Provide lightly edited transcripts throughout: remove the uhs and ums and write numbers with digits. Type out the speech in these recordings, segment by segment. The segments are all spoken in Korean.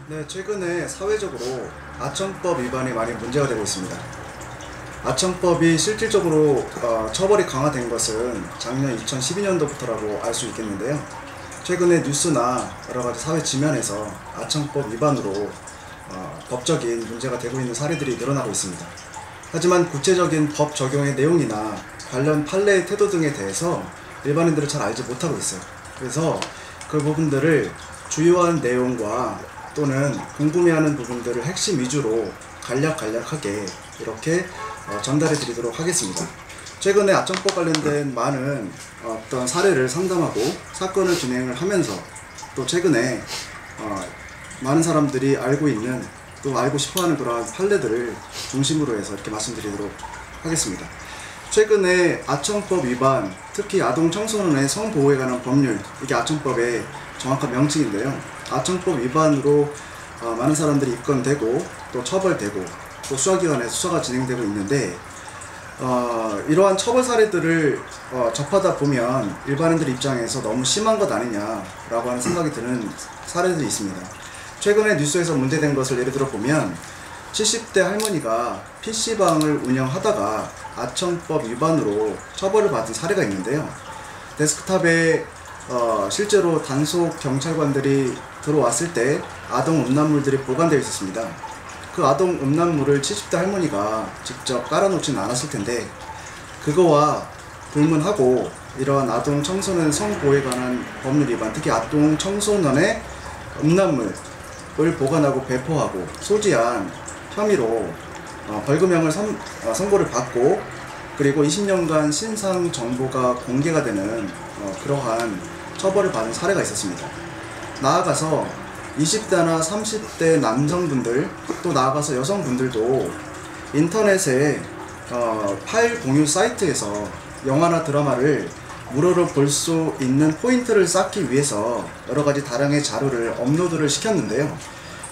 네, 최근에 사회적으로 아청법 위반이 많이 문제가 되고 있습니다. 아청법이 실질적으로 처벌이 강화된 것은 작년 2012년도부터라고 알 수 있겠는데요. 최근에 뉴스나 여러가지 사회 지면에서 아청법 위반으로 법적인 문제가 되고 있는 사례들이 늘어나고 있습니다. 하지만 구체적인 법 적용의 내용이나 관련 판례의 태도 등에 대해서 일반인들은 잘 알지 못하고 있어요. 그래서 그 부분들을 주요한 내용과 또는 궁금해하는 부분들을 핵심 위주로 간략하게 이렇게 전달해 드리도록 하겠습니다. 최근에 아청법 관련된 많은 어떤 사례를 상담하고 사건을 진행을 하면서 또 최근에 많은 사람들이 알고 있는 또 알고 싶어하는 그러한 판례들을 중심으로 해서 이렇게 말씀드리도록 하겠습니다. 최근에 아청법 위반, 특히 아동 청소년의 성보호에 관한 법률, 이게 아청법의 정확한 명칭인데요. 아청법 위반으로 많은 사람들이 입건되고 또 처벌되고 또 수사기관에서 수사가 진행되고 있는데 이러한 처벌 사례들을 접하다 보면 일반인들 입장에서 너무 심한 것 아니냐라고 하는 생각이 드는 사례들이 있습니다. 최근에 뉴스에서 문제된 것을 예를 들어 보면 70대 할머니가 PC방을 운영하다가 아청법 위반으로 처벌을 받은 사례가 있는데요. 데스크탑에 실제로 단속 경찰관들이 들어왔을 때 아동 음란물들이 보관되어 있었습니다. 그 아동 음란물을 70대 할머니가 직접 깔아놓지는 않았을 텐데 그거와 불문하고 이러한 아동 청소년 성보호에 관한 법률 위반, 특히 아동 청소년의 음란물을 보관하고 배포하고 소지한 혐의로 벌금형을 선고를 받고 그리고 20년간 신상 정보가 공개가 되는 그러한 처벌을 받은 사례가 있었습니다. 나아가서 20대나 30대 남성분들 또 나아가서 여성분들도 인터넷에 파일 공유 사이트에서 영화나 드라마를 무료로 볼 수 있는 포인트를 쌓기 위해서 여러가지 다량의 자료를 업로드를 시켰는데요.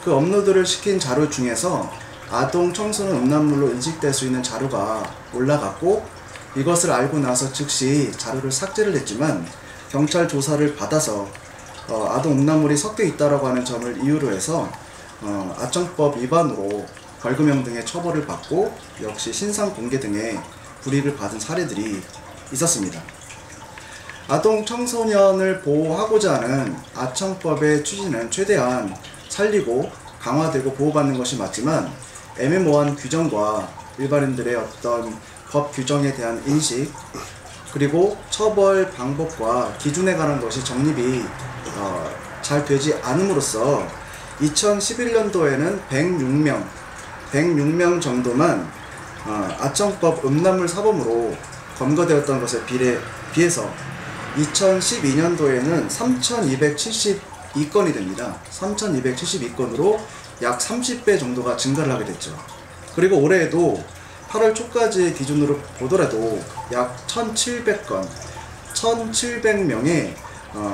그 업로드를 시킨 자료 중에서 아동 청소년 음란물로 인식될 수 있는 자료가 올라갔고 이것을 알고 나서 즉시 자료를 삭제를 했지만 경찰 조사를 받아서 아동 음란물이 섞여 있다라고 하는 점을 이유로 해서 아청법 위반으로 벌금형 등의 처벌을 받고 역시 신상 공개 등의 불이익을 받은 사례들이 있었습니다. 아동 청소년을 보호하고자 하는 아청법의 취지는 최대한 살리고 강화되고 보호받는 것이 맞지만 애매모호한 규정과 일반인들의 어떤 법 규정에 대한 인식 그리고 처벌 방법과 기준에 관한 것이 정립이 잘 되지 않음으로써 2011년도에는 106명 정도만 아청법 음란물 사범으로 검거되었던 것에 비해서 2012년도에는 3272건이 됩니다. 3272건으로 약 30배 정도가 증가를 하게 됐죠. 그리고 올해에도 8월 초까지의 기준으로 보더라도 약 1700건, 1700명의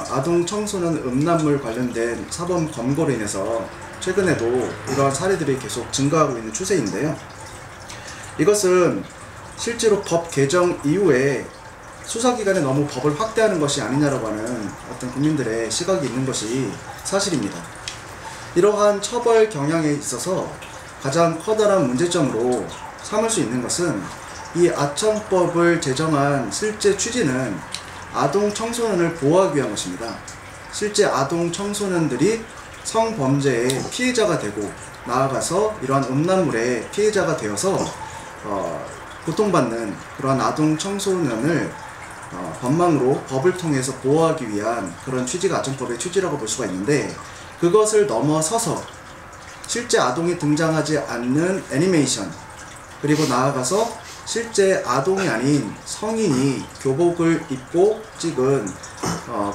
아동 청소년 음란물 관련된 사범 검거로 인해서 최근에도 이러한 사례들이 계속 증가하고 있는 추세인데요. 이것은 실제로 법 개정 이후에 수사기관에 너무 법을 확대하는 것이 아니냐라고 하는 어떤 국민들의 시각이 있는 것이 사실입니다. 이러한 처벌 경향에 있어서 가장 커다란 문제점으로 삼을 수 있는 것은 이 아청법을 제정한 실제 취지는 아동 청소년을 보호하기 위한 것입니다. 실제 아동 청소년들이 성범죄의 피해자가 되고 나아가서 이러한 음란물의 피해자가 되어서 고통받는 그러한 아동 청소년을 법망으로 법을 통해서 보호하기 위한 그런 취지가 아청법의 취지라고 볼 수가 있는데 그것을 넘어서서 실제 아동이 등장하지 않는 애니메이션 그리고 나아가서 실제 아동이 아닌 성인이 교복을 입고 찍은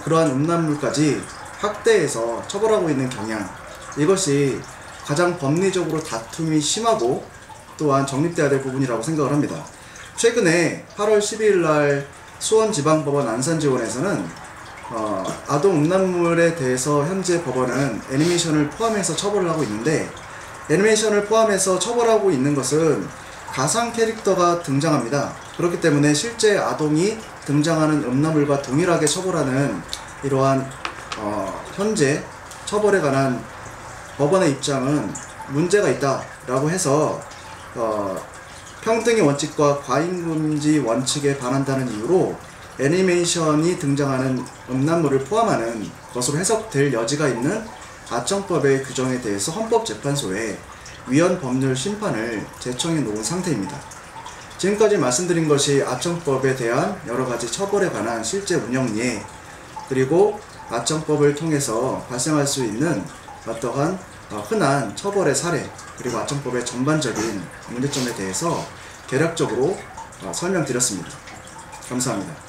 그러한 음란물까지 확대해서 처벌하고 있는 경향 이것이 가장 법리적으로 다툼이 심하고 또한 정립되어야 될 부분이라고 생각을 합니다. 최근에 8월 12일 날 수원지방법원 안산지원에서는 아동 음란물에 대해서 현재 법원은 애니메이션을 포함해서 처벌을 하고 있는데 애니메이션을 포함해서 처벌하고 있는 것은 가상 캐릭터가 등장합니다. 그렇기 때문에 실제 아동이 등장하는 음란물과 동일하게 처벌하는 이러한 현재 처벌에 관한 법원의 입장은 문제가 있다라고 해서 평등의 원칙과 과잉금지 원칙에 반한다는 이유로 애니메이션이 등장하는 음란물을 포함하는 것으로 해석될 여지가 있는 아청법의 규정에 대해서 헌법재판소에 위헌 법률 심판을 제청해 놓은 상태입니다. 지금까지 말씀드린 것이 아청법에 대한 여러가지 처벌에 관한 실제 운영 예, 그리고 아청법을 통해서 발생할 수 있는 어떠한 흔한 처벌의 사례, 그리고 아청법의 전반적인 문제점에 대해서 개략적으로 설명드렸습니다. 감사합니다.